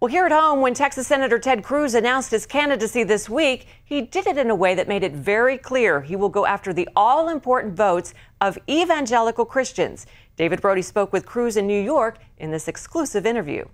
Well, here at home, when Texas Senator Ted Cruz announced his candidacy this week, he did it in a way that made it very clear he will go after the all-important votes of evangelical Christians. David Brody spoke with Cruz in New York in this exclusive interview.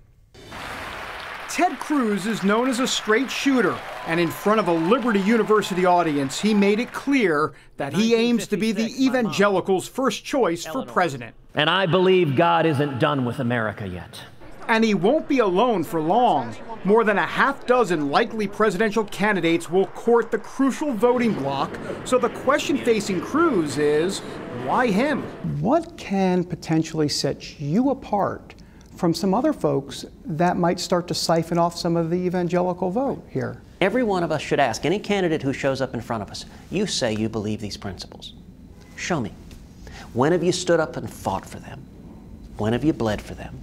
Ted Cruz is known as a straight shooter, and in front of a Liberty University audience, he made it clear that he aims to be the evangelicals' first choice for president. And I believe God isn't done with America yet. And he won't be alone for long. More than a half dozen likely presidential candidates will court the crucial voting bloc. So the question facing Cruz is, why him? What can potentially set you apart from some other folks that might start to siphon off some of the evangelical vote here? Every one of us should ask any candidate who shows up in front of us, you say you believe these principles. Show me. When have you stood up and fought for them? When have you bled for them?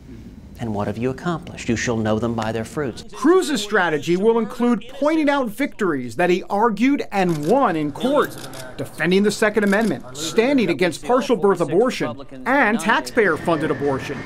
And what have you accomplished? You shall know them by their fruits. Cruz's strategy will include pointing out victories that he argued and won in court, defending the Second Amendment, standing against partial birth abortion, and taxpayer-funded abortion.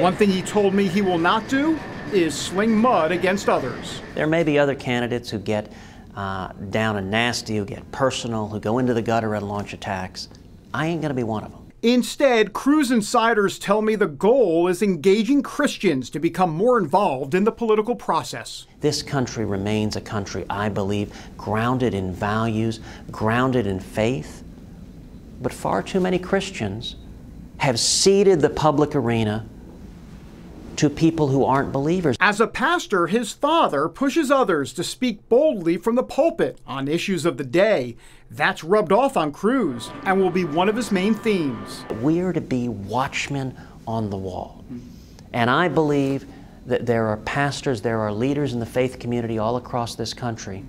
One thing he told me he will not do is sling mud against others. There may be other candidates who get down and nasty, who get personal, who go into the gutter and launch attacks. I ain't going to be one of them. Instead, Cruz insiders tell me the goal is engaging Christians to become more involved in the political process. This country remains a country, I believe, grounded in values, grounded in faith. But far too many Christians have ceded the public arena to people who aren't believers. As a pastor, his father pushes others to speak boldly from the pulpit on issues of the day. That's rubbed off on Cruz and will be one of his main themes. We are to be watchmen on the wall. And I believe that there are pastors, there are leaders in the faith community all across this country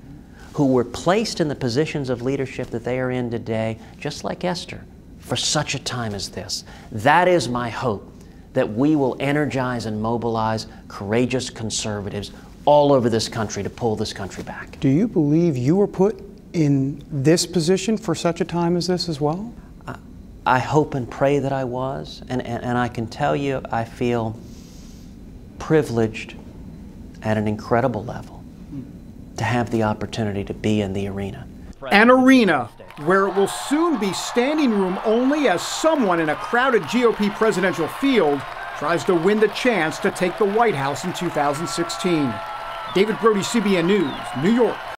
who were placed in the positions of leadership that they are in today, just like Esther, for such a time as this. That is my hope, that we will energize and mobilize courageous conservatives all over this country to pull this country back. Do you believe you were put in this position for such a time as this as well? I hope and pray that I was, and I can tell you I feel privileged at an incredible level to have the opportunity to be in the arena. An arena where it will soon be standing room only as someone in a crowded GOP presidential field tries to win the chance to take the White House in 2016. David Brody, CBN News, New York.